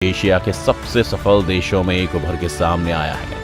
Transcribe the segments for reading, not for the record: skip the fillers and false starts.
Asia के सबसे सफल देशों में एक उभर के सामने आया है।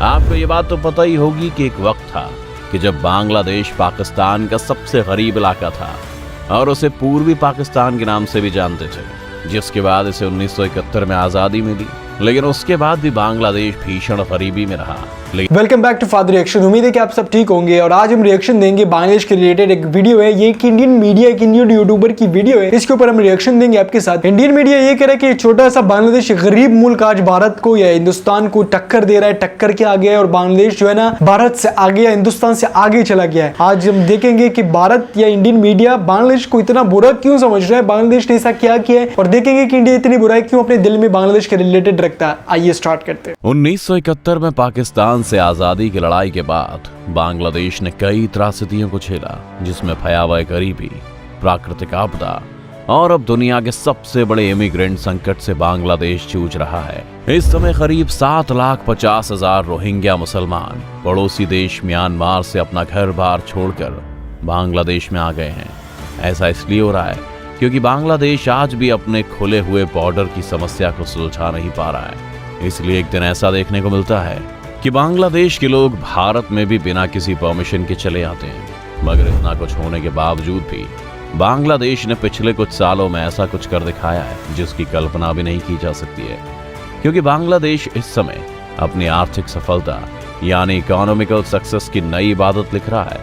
आपको ये बात तो पता ही होगी कि एक वक्त था कि जब बांग्लादेश पाकिस्तान का सबसे गरीब इलाका था और उसे पूर्वी पाकिस्तान के नाम से भी जानते थे, जिसके बाद इसे 1971 में आजादी मिली। लेकिन उसके बाद भी बांग्लादेश भीषण गरीबी में रहा। Welcome back to father reaction. उम्मीद है कि आप सब ठीक होंगे और आज हम रिएक्शन देंगे बांग्लादेश के रिलेटेड एक वीडियो है। ये एक इंडियन मीडिया, एक इंडियन यूट्यूबर की वीडियो है। इसके ऊपर हम रिएक्शन देंगे आपके साथ। इंडियन मीडिया ये कह रहा है कि छोटा सा बांग्लादेश गरीब मुल्क आज भारत को या हिंदुस्तान को टक्कर दे रहा है, टक्कर के आ गया है और बांग्लादेश जो है ना भारत से आगे या हिंदुस्तान से आगे चला गया है। आज हम देखेंगे कि भारत या इंडियन मीडिया बांग्लादेश को इतना बुरा क्यों समझ रहा है, बांग्लादेश ने ऐसा क्या किया है, और देखेंगे कि इंडिया इतनी बुरा है क्यों अपने दिल में बांग्लादेश के रिलेटेड रखता है। आइए स्टार्ट करते हैं। 1971 में पाकिस्तान से आजादी की लड़ाई के बाद बांग्लादेश ने कई त्रासदियों को झेला, जिसमें भयावह गरीबी, प्राकृतिक आपदा और अब दुनिया के सबसे बड़े इमिग्रेंट संकट से बांग्लादेश जूझ रहा है। इस समय करीब 7,50,000 रोहिंग्या मुसलमान पड़ोसी देश म्यांमार से अपना घर बार छोड़कर बांग्लादेश में आ गए हैं। ऐसा इसलिए हो रहा है क्योंकि बांग्लादेश आज भी अपने खुले हुए बॉर्डर की समस्या को सुलझा नहीं पा रहा है। इसलिए एक दिन ऐसा देखने को मिलता है कि बांग्लादेश के लोग भारत में भी बिना किसी परमिशन के चले आते हैं। मगर इतना कुछ होने के बावजूद भी बांग्लादेश ने पिछले कुछ सालों में ऐसा कुछ कर दिखाया है जिसकी कल्पना भी नहीं की जा सकती है। क्योंकि बांग्लादेश इस समय अपनी आर्थिक सफलता यानी इकोनॉमिकल सक्सेस की नई इबादत लिख रहा है।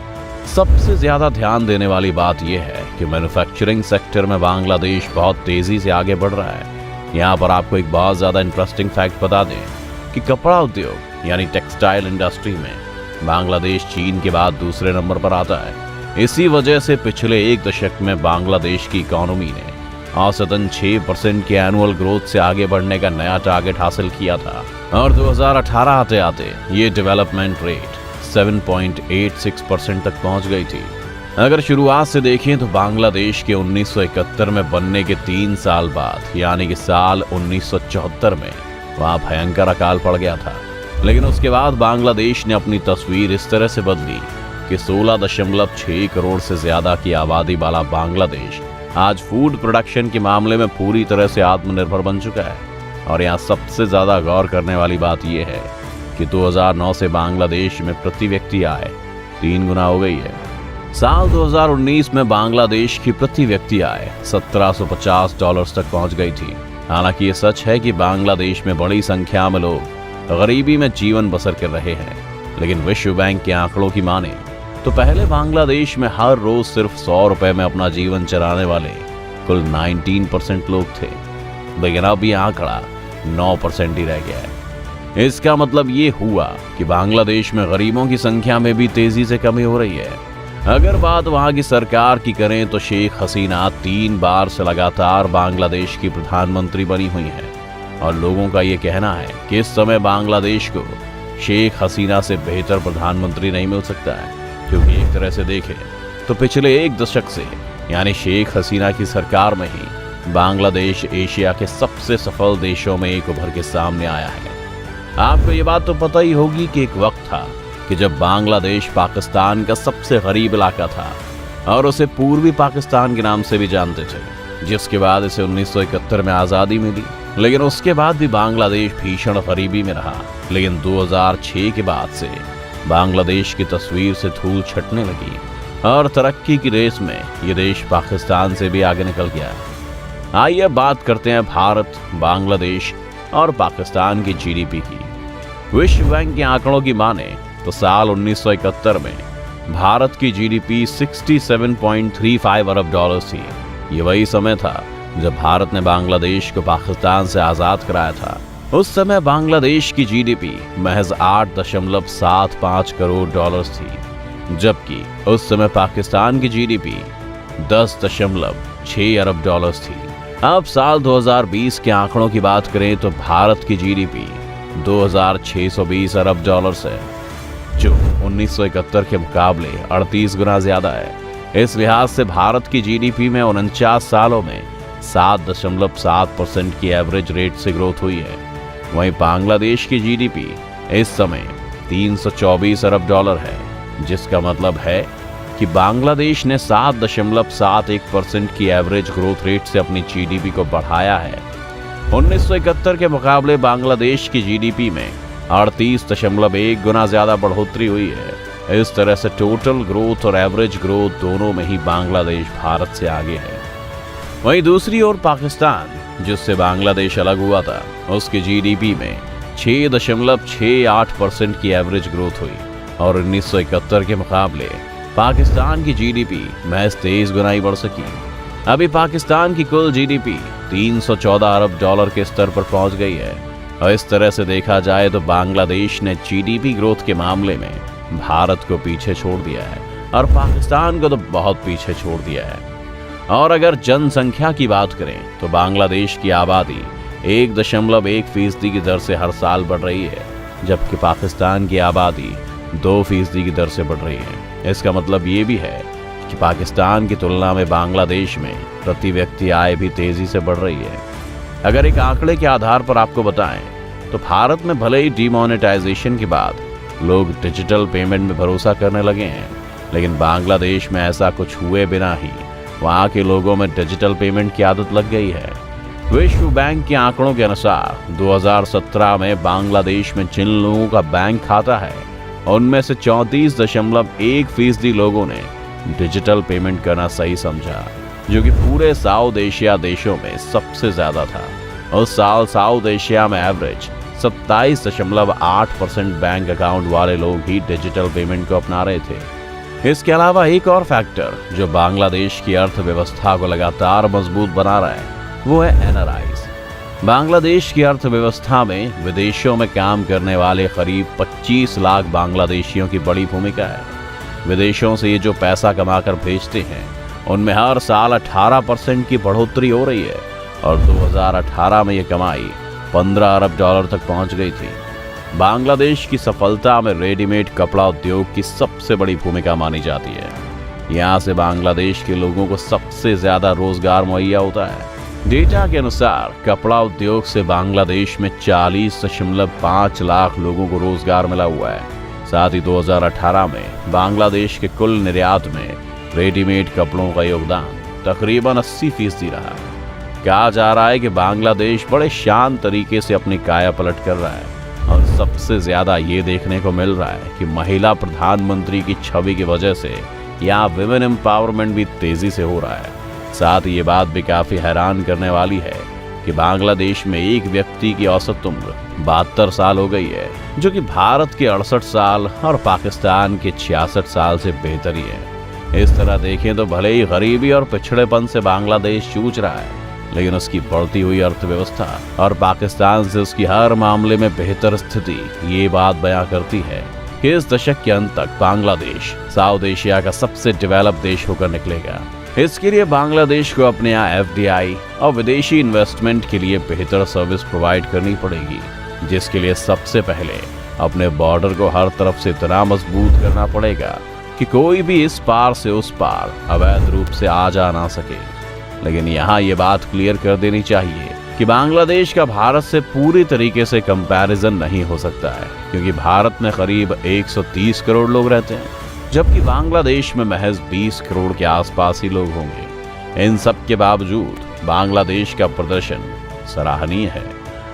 सबसे ज्यादा ध्यान देने वाली बात यह है कि मैन्युफैक्चरिंग सेक्टर में बांग्लादेश बहुत तेजी से आगे बढ़ रहा है। यहाँ पर आपको एक बहुत ज्यादा इंटरेस्टिंग फैक्ट बता दें कि कपड़ा उद्योग यानी टेक्सटाइल इंडस्ट्री में बांग्लादेश चीन के बाद दूसरे नंबर पर आता है। इसी वजह से पिछले एक दशक में बांग्लादेश की इकोनॉमी ने औसतन 6% के एनुअल ग्रोथ से आगे बढ़ने का नया टारगेट हासिल किया था और 2018 आते आते ये डेवलपमेंट रेट 7.86% तक पहुंच गई थी। अगर शुरुआत से देखें तो बांग्लादेश के 1971 में बनने के 3 साल बाद यानी कि साल 1974 में वहां भयंकर अकाल पड़ गया था। लेकिन उसके बाद बांग्लादेश ने अपनी तस्वीर इस तरह से बदली कि 16.6 करोड़ से ज्यादा की आबादी वाला बांग्लादेश आज फूड प्रोडक्शन के मामले में पूरी तरह से आत्मनिर्भर बन चुका है। और यहाँ सबसे ज्यादा गौर करने वाली बात यह है कि 2009 से बांग्लादेश में प्रति व्यक्ति आय 3 गुना हो गई है। साल 2019 में बांग्लादेश की प्रति व्यक्ति आय $1750 तक पहुंच गई थी। हालांकि ये सच है कि बांग्लादेश में बड़ी संख्या में लोग गरीबी में जीवन बसर कर रहे हैं, लेकिन विश्व बैंक के आंकड़ों की माने तो पहले बांग्लादेश में हर रोज सिर्फ 100 रुपए में अपना जीवन चलाने वाले कुल 19% लोग थे। लेकिन अब ये आंकड़ा 9% ही रह गया है। इसका मतलब ये हुआ कि बांग्लादेश में गरीबों की संख्या में भी तेजी से कमी हो रही है। अगर बात वहां की सरकार की करें तो शेख हसीना 3 बार से लगातार बांग्लादेश की प्रधानमंत्री बनी हुई हैं और लोगों का ये कहना है कि इस समय बांग्लादेश को शेख हसीना से बेहतर प्रधानमंत्री नहीं मिल सकता है। क्योंकि एक तरह से देखें तो पिछले एक दशक से यानी शेख हसीना की सरकार में ही बांग्लादेश एशिया के सबसे सफल देशों में एक उभर के सामने आया है। आपको ये बात तो पता ही होगी कि एक वक्त था कि जब बांग्लादेश पाकिस्तान का सबसे गरीब इलाका था और उसे पूर्वी पाकिस्तान के नाम से भी जानते थे, जिसके बाद इसे 1971 में आजादी मिली। लेकिन उसके बाद भी बांग्लादेश भीषण गरीबी में रहा। लेकिन 2006 के बाद से बांग्लादेश की तस्वीर से धूल छटने लगी और तरक्की की रेस में ये देश पाकिस्तान से भी आगे निकल गया। आइए बात करते हैं भारत, बांग्लादेश और पाकिस्तान की जीडीपी की। विश्व बैंक के आंकड़ों की माने तो साल 1971 में भारत की जीडीपी 67.35 अरब डॉलर थी। ये वही समय था जब भारत ने बांग्लादेश को पाकिस्तान से आजाद कराया था। उस समय बांग्लादेश की जीडीपी महज 8.75 करोड़ डॉलर थी, जबकि उस समय पाकिस्तान की जीडीपी 10.6 अरब डॉलर थी। अब साल 2020 के आंकड़ों की बात करें तो भारत की जीडीपी 2,620 अरब डॉलर है, जो 1971 के मुकाबले 38 गुना ज्यादा है। इस लिहाज से भारत की जीडीपी में 49 सालों में 7.7% की एवरेज रेट से ग्रोथ हुई है। वहीं बांग्लादेश की जीडीपी इस समय 324 अरब डॉलर है, जिसका मतलब है कि बांग्लादेश ने 7.71% की एवरेज ग्रोथ रेट से अपनी जीडीपी को बढ़ाया है। 1971 के मुकाबले बांग्लादेश की जीडीपी में 38.1 गुना ज्यादा बढ़ोतरी हुई है। इस तरह से टोटल ग्रोथ और एवरेज ग्रोथ दोनों में ही बांग्लादेश भारत से आगे है। वहीं दूसरी ओर पाकिस्तान, जिससे बांग्लादेश अलग हुआ था, उसकी जीडीपी में 6.68% की एवरेज ग्रोथ हुई और 1971 के मुकाबले पाकिस्तान की जीडीपी महज 23 गुना ही बढ़ सकी। अभी पाकिस्तान की कुल जीडीपी 314 अरब डॉलर के स्तर पर पहुंच गई है और इस तरह से देखा जाए तो बांग्लादेश ने जीडीपी ग्रोथ के मामले में भारत को पीछे छोड़ दिया है और पाकिस्तान को तो बहुत पीछे छोड़ दिया है। और अगर जनसंख्या की बात करें तो बांग्लादेश की आबादी 1.1% की दर से हर साल बढ़ रही है, जबकि पाकिस्तान की आबादी 2% की दर से बढ़ रही है। इसका मतलब ये भी है कि पाकिस्तान की तुलना में बांग्लादेश में प्रति व्यक्ति आय भी तेजी से बढ़ रही है। अगर एक आंकड़े के आधार पर आपको बताएं तो भारत में भले ही डीमोनेटाइजेशन के बाद लोग डिजिटल पेमेंट में भरोसा करने लगे हैं, लेकिन बांग्लादेश में ऐसा कुछ हुए बिना ही वहां के लोगों में डिजिटल पेमेंट की आदत लग गई है। विश्व बैंक के आंकड़ों के अनुसार 2017 में बांग्लादेश में जिन लोगों का बैंक खाता है उनमें से 34.1% लोगों ने डिजिटल पेमेंट करना सही समझा, जो कि पूरे साउथ एशिया देशों में सबसे ज्यादा था। उस साल साउथ एशिया में एवरेज 27.8% बैंक अकाउंट वाले लोग ही डिजिटल पेमेंट को अपना रहे थे। इसके अलावा एक और फैक्टर जो बांग्लादेश की अर्थव्यवस्था को लगातार मजबूत बना रहा है वो है एनआरआईज। बांग्लादेश की अर्थव्यवस्था में विदेशों में काम करने वाले करीब 25 लाख बांग्लादेशियों की बड़ी भूमिका है। विदेशों से ये जो पैसा कमाकर भेजते हैं उनमें हर साल 18% की बढ़ोतरी हो रही है और 2018 में ये कमाई 15 अरब डॉलर तक पहुंच गई थी। बांग्लादेश की सफलता में रेडीमेड कपड़ा उद्योग की सबसे बड़ी भूमिका मानी जाती है। यहाँ से बांग्लादेश के लोगों को सबसे ज्यादा रोजगार मुहैया होता है। डेटा के अनुसार कपड़ा उद्योग से बांग्लादेश में 40.5 लाख लोगों को रोजगार मिला हुआ है। साथ ही 2018 में बांग्लादेश के कुल निर्यात में रेडीमेड कपड़ों का योगदान तकरीबन 80% रहा। कहा जा रहा है कि बांग्लादेश बड़े शांत तरीके से अपनी काया पलट कर रहा है और सबसे ज्यादा ये देखने को मिल रहा है कि महिला प्रधानमंत्री की छवि की वजह से यहाँ विमेन एम्पावरमेंट भी तेजी से हो रहा है। साथ ही ये बात भी काफी हैरान करने वाली है कि बांग्लादेश में एक व्यक्ति की औसत उम्र 72 साल हो गई है, जो कि भारत के 68 साल और पाकिस्तान के 66 साल से बेहतर ही है। इस तरह देखें तो भले ही गरीबी और पिछड़ेपन से बांग्लादेश जूझ रहा है, लेकिन उसकी बढ़ती हुई अर्थव्यवस्था और पाकिस्तान से उसकी हर मामले में बेहतर स्थिति ये बात बयां करती है कि इस दशक के अंत तक बांग्लादेश साउथ एशिया का सबसे डेवलप देश होकर निकलेगा। इसके लिए बांग्लादेश को अपने यहाँ एफडीआई और विदेशी इन्वेस्टमेंट के लिए बेहतर सर्विस प्रोवाइड करनी पड़ेगी, जिसके लिए सबसे पहले अपने बॉर्डर को हर तरफ से इतना मजबूत करना पड़ेगा कि कोई भी इस पार से उस पार अवैध रूप से आ जा ना सके। लेकिन यहाँ ये बात क्लियर कर देनी चाहिए कि बांग्लादेश का भारत से पूरी तरीके से कंपैरिजन नहीं हो सकता है, क्योंकि भारत में करीब 130 करोड़ लोग रहते हैं, जबकि बांग्लादेश में महज 20 करोड़ के आसपास ही लोग होंगे। इन सब के बावजूद बांग्लादेश का प्रदर्शन सराहनीय है।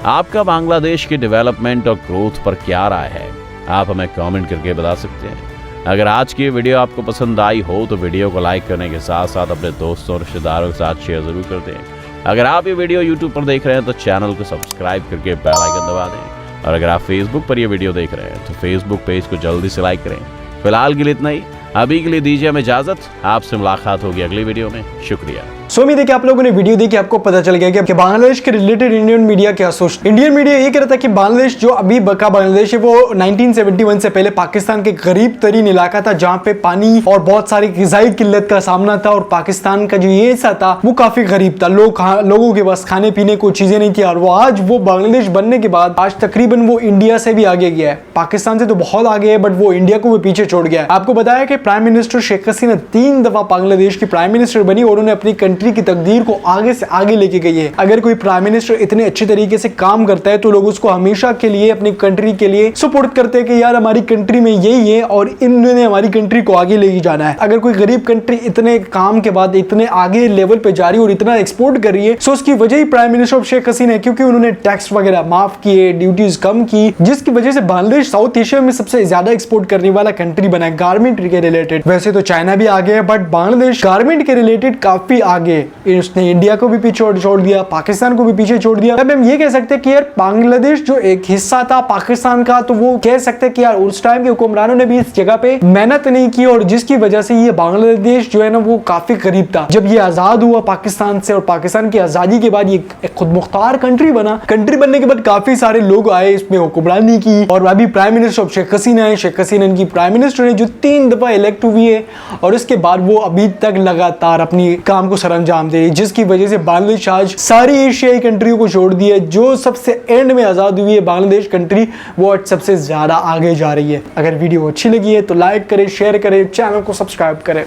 आपका बांग्लादेश के डेवलपमेंट और ग्रोथ पर क्या राय है, आप हमें कमेंट करके बता सकते हैं। अगर आज की वीडियो आपको पसंद आई हो तो वीडियो को लाइक करने के साथ साथ अपने दोस्तों और रिश्तेदारों के साथ शेयर जरूर कर दें। अगर आप ये वीडियो यूट्यूब पर देख रहे हैं तो चैनल को सब्सक्राइब करके बेल आइकन दबा दें, और अगर आप फेसबुक पर ये वीडियो देख रहे हैं तो फेसबुक पेज को जल्दी से लाइक करें। फिलहाल के लिए इतना ही, अभी के लिए दीजिए हमें इजाजत। आपसे मुलाकात होगी अगली वीडियो में। शुक्रिया। सो उम्मीद है कि आप लोगों ने वीडियो देखी, आपको पता चल गया कि बांग्लादेश के रिलेटेड इंडियन मीडिया क्या सोचता है। इंडियन मीडिया ये कह रहा था कि बांग्लादेश जो अभी बका बांग्लादेश है वो 1971 से पहले पाकिस्तान के करीब तरीन इलाका था, जहां पे पानी और बहुत सारी ग़िज़ाई किल्लत का सामना था, और पाकिस्तान का जो ये हिस्सा था वो काफी गरीब था। लोगों के पास खाने पीने को चीजें नहीं थी, और वो आज वो बांग्लादेश बनने के बाद आज तकरीबन वो इंडिया से भी आगे गया है। पाकिस्तान से तो बहुत आगे है, बट वो इंडिया को भी पीछे छोड़ गया है। आपको बताया कि प्राइम मिनिस्टर शेख हसीना 3 दफा बांग्लादेश की प्राइम मिनिस्टर बनी और उन्होंने अपनी कंट्री कंट्री की तकदीर को आगे से आगे लेके गई है। अगर कोई प्राइम मिनिस्टर इतने अच्छे तरीके से काम करता है तो लोग उसको हमेशा के लिए अपनी कंट्री के लिए सपोर्ट करते हैं कि यार हमारी कंट्री में यही है और इन्होंने हमारी कंट्री को आगे लेके जाना है। अगर कोई गरीब कंट्री इतने काम के बाद इतने आगे लेवल पे जा रही है और इतना एक्सपोर्ट कर रही है, सो उसकी वजह ही प्राइम मिनिस्टर शेख हसीना है, क्योंकि उन्होंने टैक्स वगैरह माफ किए, ड्यूटीज कम की, जिसकी वजह से बांग्लादेश साउथ एशिया में सबसे ज्यादा एक्सपोर्ट करने वाला कंट्री बना है गारमेंट के रिलेटेड। वैसे तो चाइना भी आगे है बट बांग्लादेश गारमेंट के रिलेटेड काफी आगे। उसने इंडिया को भी पीछे छोड़ दिया, पाकिस्तान को भी पीछे छोड़ दिया। अब हम ये कह सकते हैं कि यार बांग्लादेश जो एक हिस्सा था पाकिस्तान का, तो वो कह सकते हैं कि यार उस टाइम के हुक्मरानों ने भी इस जगह पे मेहनत नहीं की और जिसकी वजह से ये बांग्लादेश जो है ना वो काफी करीब था। जब ये आजाद हुआ पाकिस्तान से और पाकिस्तान की आजादी के बाद ये एक खुद मुख्तार कंट्री बना। कंट्री बनने के बाद काफी सारे लोग आए, इसमें हुक्मरानी की और अभी प्राइम मिनिस्टर शेख हसीना है। शेख हसीना इनकी प्राइम मिनिस्टर है जो 3 दफा इलेक्ट हुई है और उसके बाद वो अभी तक लगातार अपनी काम को सरअंजाम दे रही है, जिसकी वजह से बांग्लादेश आज सारी एशियाई कंट्रियों को छोड़ दी है। जो सबसे एंड में आजाद हुई है बांग्लादेश कंट्री, वो आज सबसे ज्यादा आगे जा रही है। अगर वीडियो अच्छी लगी है तो लाइक करें, शेयर करें, चैनल को सब्सक्राइब करें।